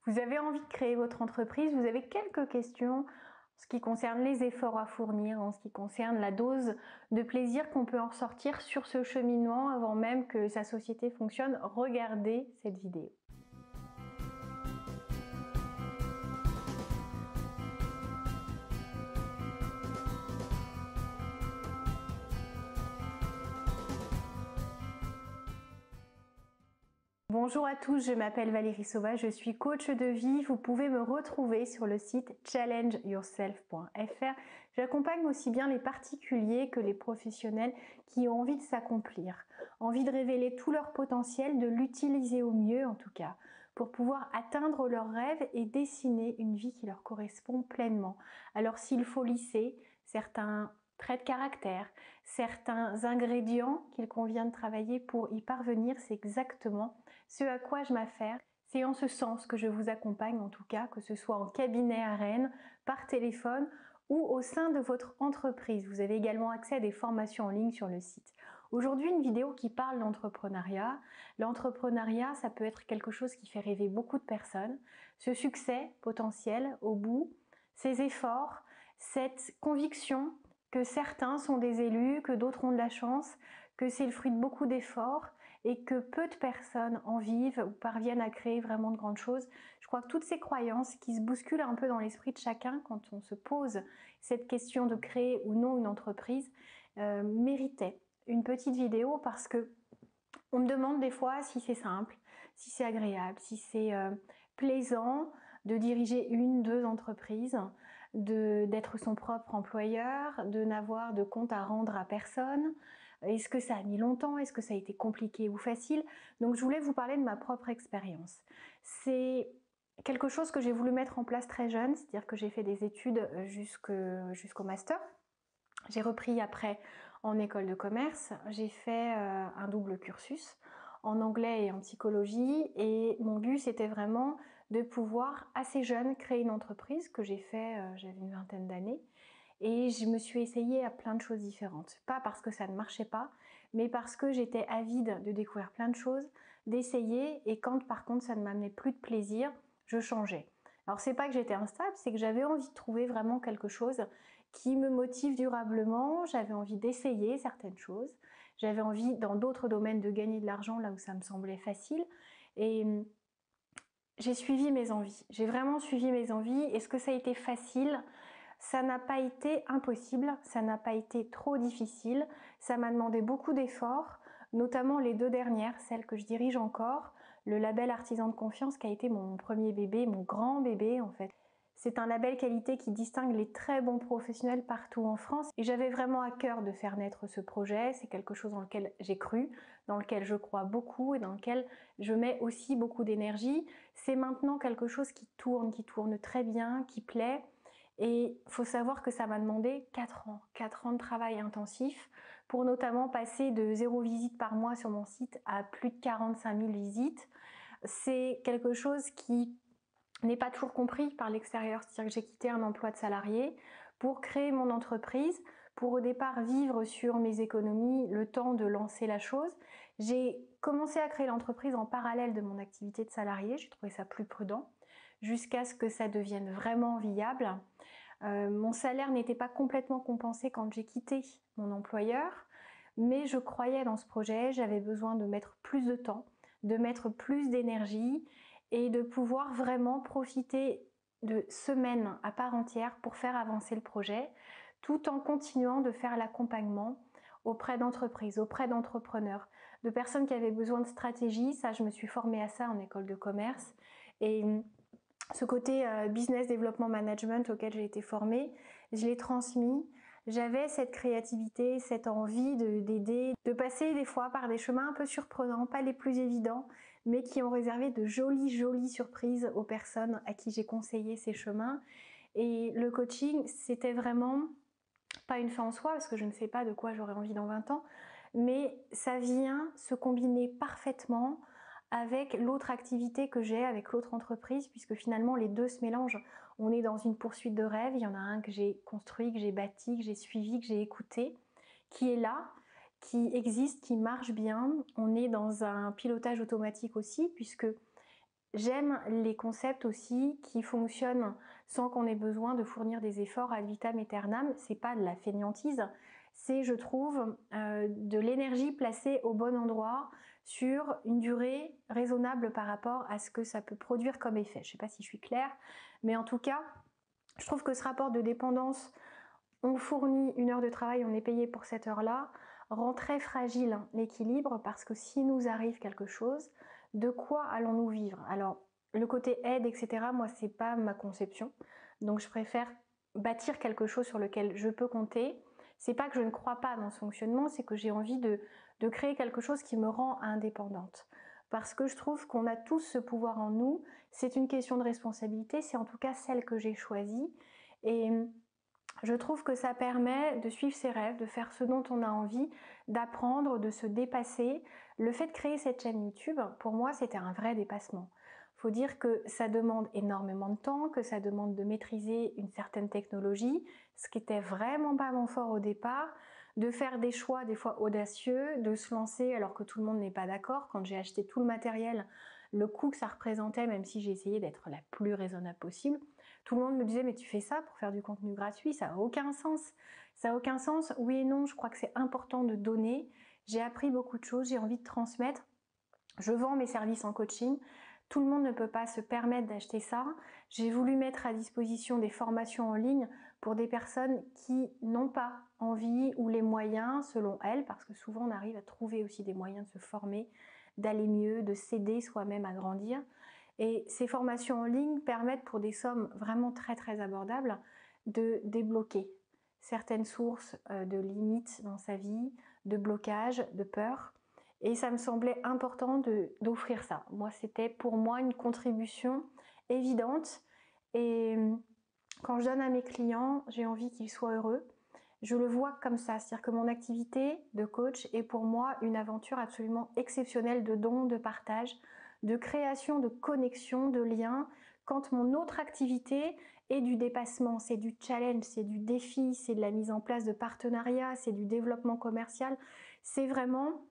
Vous avez envie de créer votre entreprise, vous avez quelques questions en ce qui concerne les efforts à fournir, en ce qui concerne la dose de plaisir qu'on peut en ressortir sur ce cheminement avant même que sa société fonctionne. Regardez cette vidéo. Bonjour à tous, je m'appelle Valérie Sauvage, je suis coach de vie. Vous pouvez me retrouver sur le site challengeyourself.fr. J'accompagne aussi bien les particuliers que les professionnels qui ont envie de s'accomplir, envie de révéler tout leur potentiel, de l'utiliser au mieux en tout cas, pour pouvoir atteindre leurs rêves et dessiner une vie qui leur correspond pleinement. Alors s'il faut lisser certains traits de caractère, certains ingrédients qu'il convient de travailler pour y parvenir, c'est exactement ce à quoi je m'affaire. C'est en ce sens que je vous accompagne en tout cas, que ce soit en cabinet à Rennes, par téléphone ou au sein de votre entreprise. Vous avez également accès à des formations en ligne sur le site. Aujourd'hui, une vidéo qui parle d'entrepreneuriat. L'entrepreneuriat, ça peut être quelque chose qui fait rêver beaucoup de personnes. Ce succès potentiel au bout, ces efforts, cette conviction que certains sont des élus, que d'autres ont de la chance, que c'est le fruit de beaucoup d'efforts et que peu de personnes en vivent ou parviennent à créer vraiment de grandes choses. Je crois que toutes ces croyances qui se bousculent un peu dans l'esprit de chacun quand on se pose cette question de créer ou non une entreprise méritaient une petite vidéo parce que on me demande des fois si c'est simple, si c'est agréable, si c'est plaisant de diriger une, deux entreprises, d'être son propre employeur, de n'avoir de compte à rendre à personne. Est-ce que ça a mis longtemps? Est-ce que ça a été compliqué ou facile? Donc je voulais vous parler de ma propre expérience. C'est quelque chose que j'ai voulu mettre en place très jeune, c'est-à-dire que j'ai fait des études jusqu'au master. J'ai repris après en école de commerce, j'ai fait un double cursus en anglais et en psychologie et mon but c'était vraiment de pouvoir assez jeune créer une entreprise que j'ai fait, j'avais une vingtaine d'années et je me suis essayée à plein de choses différentes. Pas parce que ça ne marchait pas, mais parce que j'étais avide de découvrir plein de choses, d'essayer et quand par contre ça ne m'amenait plus de plaisir, je changeais. Alors c'est pas que j'étais instable, c'est que j'avais envie de trouver vraiment quelque chose qui me motive durablement, j'avais envie d'essayer certaines choses, j'avais envie dans d'autres domaines de gagner de l'argent là où ça me semblait facile et j'ai suivi mes envies, j'ai vraiment suivi mes envies. Est-ce que ça a été facile? Ça n'a pas été impossible, ça n'a pas été trop difficile, ça m'a demandé beaucoup d'efforts, notamment les deux dernières, celles que je dirige encore, le label Artisan de Confiance qui a été mon premier bébé, mon grand bébé en fait. C'est un label qualité qui distingue les très bons professionnels partout en France et j'avais vraiment à cœur de faire naître ce projet. C'est quelque chose dans lequel j'ai cru, dans lequel je crois beaucoup et dans lequel je mets aussi beaucoup d'énergie. C'est maintenant quelque chose qui tourne très bien, qui plaît. Et il faut savoir que ça m'a demandé 4 ans de travail intensif pour notamment passer de 0 visite par mois sur mon site à plus de 45 000 visites. C'est quelque chose qui n'est pas toujours compris par l'extérieur, c'est-à-dire que j'ai quitté un emploi de salarié pour créer mon entreprise, pour au départ vivre sur mes économies, le temps de lancer la chose. J'ai commencé à créer l'entreprise en parallèle de mon activité de salarié, j'ai trouvé ça plus prudent, jusqu'à ce que ça devienne vraiment viable. Mon salaire n'était pas complètement compensé quand j'ai quitté mon employeur, mais je croyais dans ce projet, j'avais besoin de mettre plus de temps, de mettre plus d'énergie et de pouvoir vraiment profiter de semaines à part entière pour faire avancer le projet, tout en continuant de faire l'accompagnement auprès d'entreprises, auprès d'entrepreneurs, de personnes qui avaient besoin de stratégie. Ça, je me suis formée à ça en école de commerce et ce côté business development management auquel j'ai été formée, je l'ai transmis. J'avais cette créativité, cette envie d'aider, de passer des fois par des chemins un peu surprenants, pas les plus évidents, mais qui ont réservé de jolies surprises aux personnes à qui j'ai conseillé ces chemins. Et le coaching, c'était vraiment pas une fin en soi, parce que je ne sais pas de quoi j'aurais envie dans 20 ans, mais ça vient se combiner parfaitement avec l'autre activité que j'ai, avec l'autre entreprise, puisque finalement les deux se mélangent. On est dans une poursuite de rêve, il y en a un que j'ai construit, que j'ai bâti, que j'ai suivi, que j'ai écouté, qui est là, qui existe, qui marche bien. On est dans un pilotage automatique aussi, puisque j'aime les concepts aussi qui fonctionnent sans qu'on ait besoin de fournir des efforts ad vitam aeternam. C'est pas de la fainéantise, c'est, je trouve, de l'énergie placée au bon endroit sur une durée raisonnable par rapport à ce que ça peut produire comme effet. Je sais pas si je suis claire, mais en tout cas, je trouve que ce rapport de dépendance, on fournit une heure de travail, on est payé pour cette heure-là, rend très fragile l'équilibre, parce que si nous arrive quelque chose, de quoi allons-nous vivre? Alors, le côté aide, etc., moi, c'est pas ma conception. Donc, je préfère bâtir quelque chose sur lequel je peux compter. C'est pas que je ne crois pas dans ce fonctionnement, c'est que j'ai envie de créer quelque chose qui me rend indépendante. Parce que je trouve qu'on a tous ce pouvoir en nous. C'est une question de responsabilité, c'est en tout cas celle que j'ai choisie. Et je trouve que ça permet de suivre ses rêves, de faire ce dont on a envie, d'apprendre, de se dépasser. Le fait de créer cette chaîne YouTube, pour moi, c'était un vrai dépassement. Il faut dire que ça demande énormément de temps, que ça demande de maîtriser une certaine technologie, ce qui était vraiment pas mon fort au départ, de faire des choix des fois audacieux, de se lancer alors que tout le monde n'est pas d'accord. Quand j'ai acheté tout le matériel, le coût que ça représentait, même si j'ai essayé d'être la plus raisonnable possible, tout le monde me disait mais tu fais ça pour faire du contenu gratuit, ça n'a aucun sens. Ça n'a aucun sens. Oui et non, je crois que c'est important de donner. J'ai appris beaucoup de choses, j'ai envie de transmettre. Je vends mes services en coaching. Tout le monde ne peut pas se permettre d'acheter ça. J'ai voulu mettre à disposition des formations en ligne pour des personnes qui n'ont pas envie ou les moyens selon elles, parce que souvent on arrive à trouver aussi des moyens de se former, d'aller mieux, de s'aider soi-même à grandir. Et ces formations en ligne permettent pour des sommes vraiment très très abordables de débloquer certaines sources de limites dans sa vie, de blocages, de peur. Et ça me semblait important d'offrir ça. Moi, c'était pour moi une contribution évidente. Et quand je donne à mes clients, j'ai envie qu'ils soient heureux. Je le vois comme ça, c'est-à-dire que mon activité de coach est pour moi une aventure absolument exceptionnelle de don, de partage, de création, de connexion, de lien, quand mon autre activité est du dépassement, c'est du challenge, c'est du défi, c'est de la mise en place de partenariats, c'est du développement commercial, c'est vraiment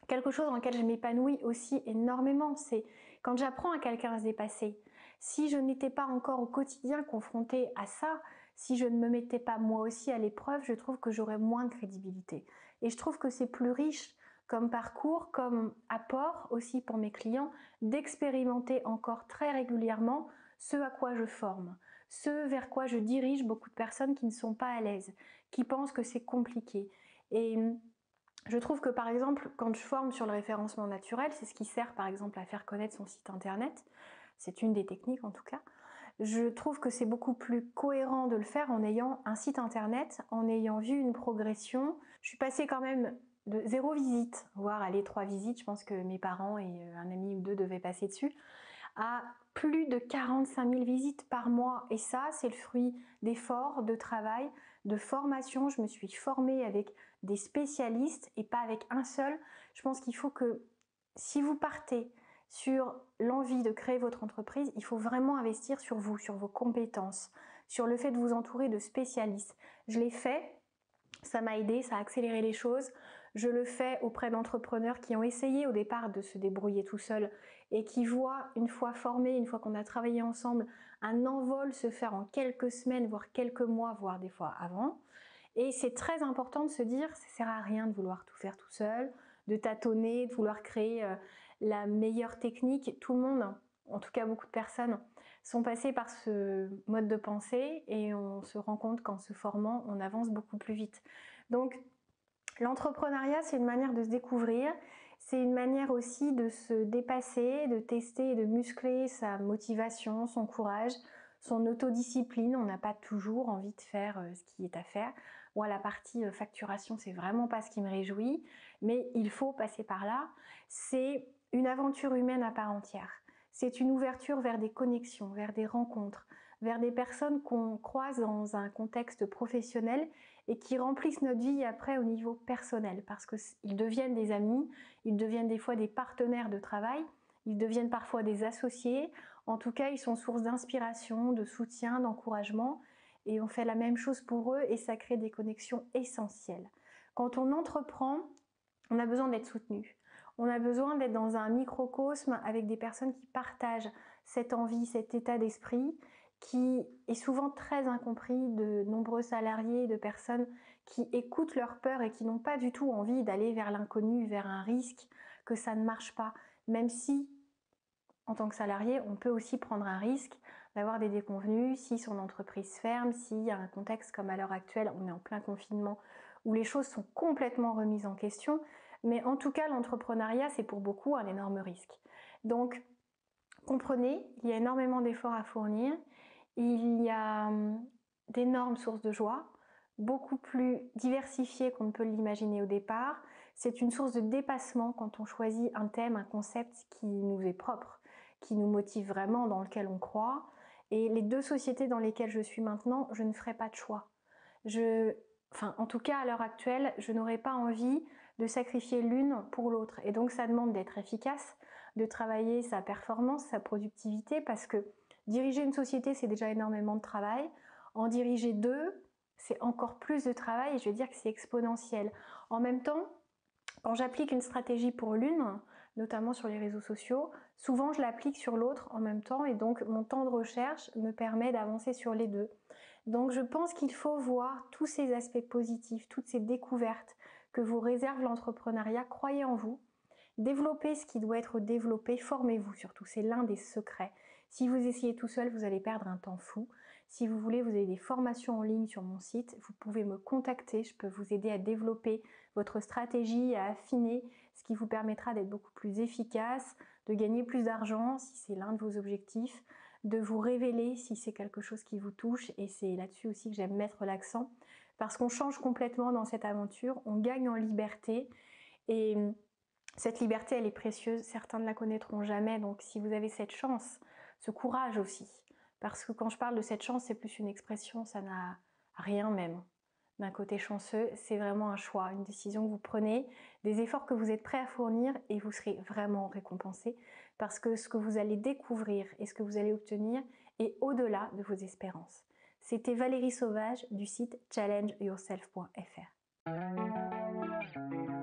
quelque chose dans lequel je m'épanouis aussi énormément. C'est quand j'apprends à quelqu'un à se dépasser. Si je n'étais pas encore au quotidien confrontée à ça, si je ne me mettais pas moi aussi à l'épreuve, je trouve que j'aurais moins de crédibilité. Et je trouve que c'est plus riche comme parcours, comme apport aussi pour mes clients, d'expérimenter encore très régulièrement ce à quoi je forme, ce vers quoi je dirige beaucoup de personnes qui ne sont pas à l'aise, qui pensent que c'est compliqué. Et je trouve que par exemple, quand je forme sur le référencement naturel, c'est ce qui sert par exemple à faire connaître son site internet, c'est une des techniques en tout cas, je trouve que c'est beaucoup plus cohérent de le faire en ayant un site internet, en ayant vu une progression. Je suis passée quand même de 0 visite, voire 3 visites, je pense que mes parents et un ami ou deux devaient passer dessus, à plus de 45 000 visites par mois. Et ça, c'est le fruit d'efforts, de travail, de formation. Je me suis formée avec des spécialistes et pas avec un seul. Je pense qu'il faut que si vous partez sur l'envie de créer votre entreprise, il faut vraiment investir sur vous, sur vos compétences, sur le fait de vous entourer de spécialistes. Je l'ai fait, ça m'a aidé, ça a accéléré les choses. Je le fais auprès d'entrepreneurs qui ont essayé au départ de se débrouiller tout seuls et qui voient, une fois formés, une fois qu'on a travaillé ensemble, un envol se faire en quelques semaines, voire quelques mois, voire des fois avant. Et c'est très important de se dire, ça ne sert à rien de vouloir tout faire tout seul, de tâtonner, de vouloir créer la meilleure technique. Tout le monde, en tout cas beaucoup de personnes, sont passées par ce mode de pensée et on se rend compte qu'en se formant, on avance beaucoup plus vite. Donc, l'entrepreneuriat, c'est une manière de se découvrir, c'est une manière aussi de se dépasser, de tester et de muscler sa motivation, son courage, son autodiscipline. On n'a pas toujours envie de faire ce qui est à faire. Moi, la partie facturation, c'est vraiment pas ce qui me réjouit, mais il faut passer par là. C'est une aventure humaine à part entière. C'est une ouverture vers des connexions, vers des rencontres, vers des personnes qu'on croise dans un contexte professionnel et qui remplissent notre vie après au niveau personnel, parce qu'ils deviennent des amis, ils deviennent des fois des partenaires de travail, ils deviennent parfois des associés. En tout cas, ils sont source d'inspiration, de soutien, d'encouragement, et on fait la même chose pour eux et ça crée des connexions essentielles. Quand on entreprend, on a besoin d'être soutenu. On a besoin d'être dans un microcosme avec des personnes qui partagent cette envie, cet état d'esprit, qui est souvent très incompris de nombreux salariés, de personnes qui écoutent leur peur et qui n'ont pas du tout envie d'aller vers l'inconnu, vers un risque, que ça ne marche pas. Même si, en tant que salarié, on peut aussi prendre un risque d'avoir des déconvenues, si son entreprise ferme, s'il y a un contexte comme à l'heure actuelle, on est en plein confinement, où les choses sont complètement remises en question. Mais en tout cas, l'entrepreneuriat, c'est pour beaucoup un énorme risque. Donc, comprenez, il y a énormément d'efforts à fournir, il y a d'énormes sources de joie, beaucoup plus diversifiées qu'on ne peut l'imaginer au départ. C'est une source de dépassement quand on choisit un thème, un concept qui nous est propre, qui nous motive vraiment, dans lequel on croit. Et les deux sociétés dans lesquelles je suis maintenant, je ne ferai pas de choix. En tout cas, à l'heure actuelle, je n'aurais pas envie de sacrifier l'une pour l'autre. Et donc, ça demande d'être efficace, de travailler sa performance, sa productivité, parce que diriger une société, c'est déjà énormément de travail. En diriger deux, c'est encore plus de travail et je veux dire que c'est exponentiel. En même temps, quand j'applique une stratégie pour l'une, notamment sur les réseaux sociaux, souvent je l'applique sur l'autre en même temps et donc mon temps de recherche me permet d'avancer sur les deux. Donc je pense qu'il faut voir tous ces aspects positifs, toutes ces découvertes que vous réserve l'entrepreneuriat. Croyez en vous, développez ce qui doit être développé, formez-vous surtout, c'est l'un des secrets. Si vous essayez tout seul, vous allez perdre un temps fou. Si vous voulez, vous avez des formations en ligne sur mon site, vous pouvez me contacter, je peux vous aider à développer votre stratégie, à affiner ce qui vous permettra d'être beaucoup plus efficace, de gagner plus d'argent si c'est l'un de vos objectifs, de vous révéler si c'est quelque chose qui vous touche, et c'est là-dessus aussi que j'aime mettre l'accent, parce qu'on change complètement dans cette aventure, on gagne en liberté, et cette liberté elle est précieuse, certains ne la connaîtront jamais, donc si vous avez cette chance, ce courage aussi, parce que quand je parle de cette chance, c'est plus une expression, ça n'a rien même d'un côté chanceux, c'est vraiment un choix, une décision que vous prenez, des efforts que vous êtes prêts à fournir et vous serez vraiment récompensé parce que ce que vous allez découvrir et ce que vous allez obtenir est au-delà de vos espérances. C'était Valérie Sauvage du site challengeyourself.fr.